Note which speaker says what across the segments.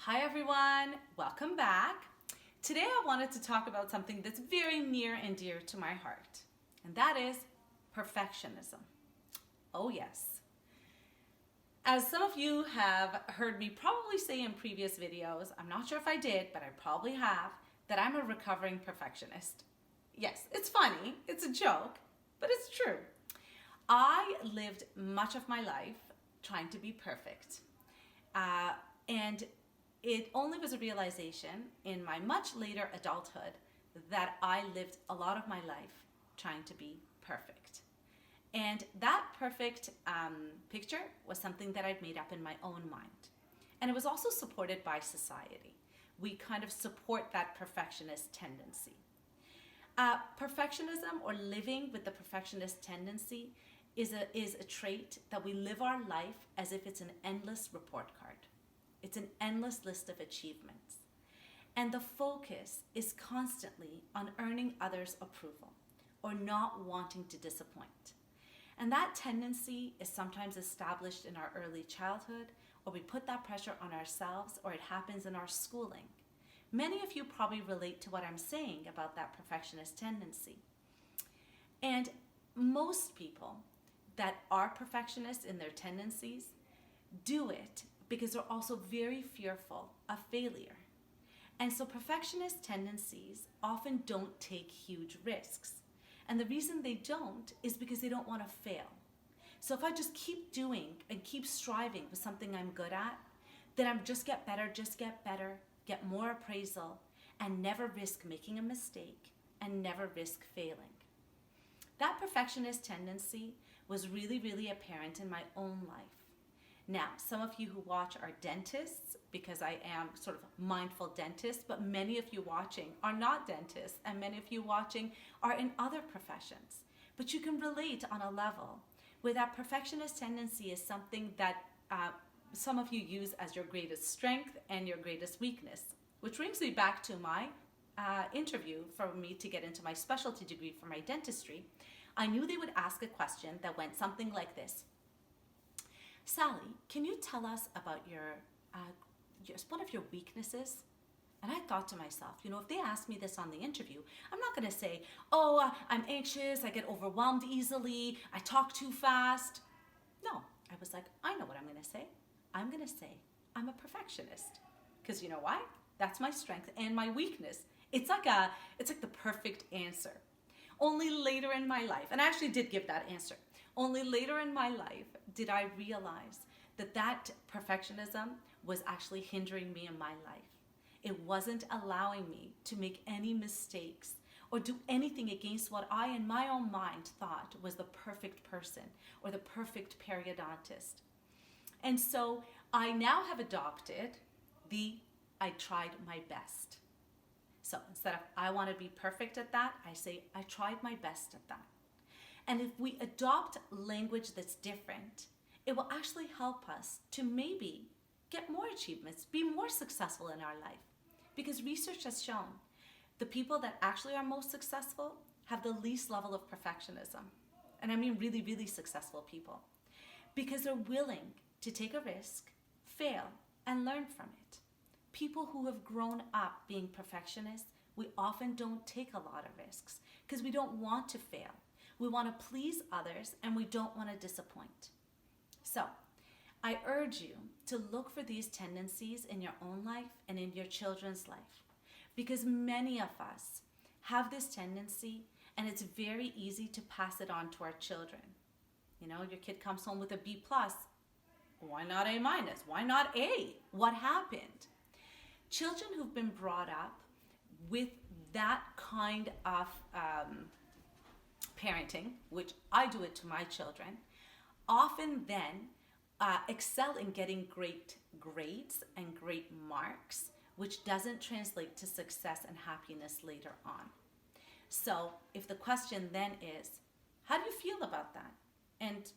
Speaker 1: Hi everyone, welcome back. Today I wanted to talk about something that's very near and dear to my heart, and that is perfectionism. Oh yes. As some of you have heard me probably say in previous videos, I'm not sure if I did, but I probably have, that I'm a recovering perfectionist. Yes, it's funny, it's a joke, but it's true. I lived much of my life trying to be perfect. And it only was a realization in my much later adulthood that I lived a lot of my life trying to be perfect. And that perfect picture was something that I'd made up in my own mind. And it was also supported by society. We kind of support that perfectionist tendency. Perfectionism, or living with the perfectionist tendency, is a trait that we live our life as if it's an endless report card. It's an endless list of achievements. And the focus is constantly on earning others' approval or not wanting to disappoint. And that tendency is sometimes established in our early childhood, or we put that pressure on ourselves, or it happens in our schooling. Many of you probably relate to what I'm saying about that perfectionist tendency. And most people that are perfectionists in their tendencies do it because they're also very fearful of failure. And so perfectionist tendencies often don't take huge risks. And the reason they don't is because they don't want to fail. So if I just keep doing and keep striving with something I'm good at, then I'm just get better, get more appraisal, and never risk making a mistake and never risk failing. That perfectionist tendency was really, really apparent in my own life. Now, some of you who watch are dentists, because I am sort of mindful dentist, but many of you watching are not dentists, and many of you watching are in other professions. But you can relate on a level where that perfectionist tendency is something that some of you use as your greatest strength and your greatest weakness, which brings me back to my interview for me to get into my specialty degree for my dentistry. I knew they would ask a question that went something like this. Sally, can you tell us about one of your weaknesses? And I thought to myself, if they ask me this on the interview, I'm not going to say, I'm anxious, I get overwhelmed easily, I talk too fast. No, I was like, I know what I'm going to say. I'm going to say I'm a perfectionist. Because you know why? That's my strength and my weakness. It's like the perfect answer. Only later in my life, and I actually did give that answer, only later in my life did I realize that perfectionism was actually hindering me in my life. It wasn't allowing me to make any mistakes or do anything against what I, in my own mind, thought was the perfect person or the perfect periodontist. And so I now have adopted I tried my best. So instead of I want to be perfect at that, I say I tried my best at that. And if we adopt language that's different, it will actually help us to maybe get more achievements, be more successful in our life. Because research has shown the people that actually are most successful have the least level of perfectionism. And I mean really, really successful people. Because they're willing to take a risk, fail, and learn from it. People who have grown up being perfectionists, we often don't take a lot of risks because we don't want to fail. We want to please others and we don't want to disappoint. So, I urge you to look for these tendencies in your own life and in your children's life, because many of us have this tendency and it's very easy to pass it on to our children. Your kid comes home with a B+. Why not A-? Why not A? What happened? Children who've been brought up with that kind of parenting, which I do it to my children, often then excel in getting great grades and great marks, which doesn't translate to success and happiness later on. So if the question then is, how do you feel about that? And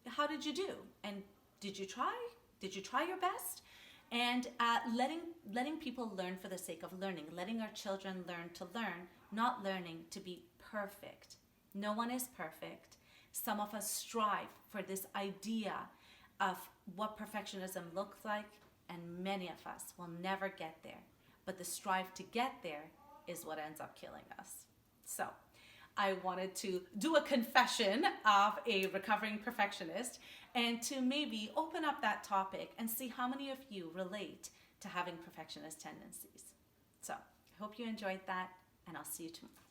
Speaker 1: how did you do? And did you try? Did you try your best? And letting people learn for the sake of learning, letting our children learn to learn, not learning to be perfect. No one is perfect. Some of us strive for this idea of what perfectionism looks like, and many of us will never get there. But the strive to get there is what ends up killing us. So I wanted to do a confession of a recovering perfectionist and to maybe open up that topic and see how many of you relate to having perfectionist tendencies. So I hope you enjoyed that, and I'll see you tomorrow.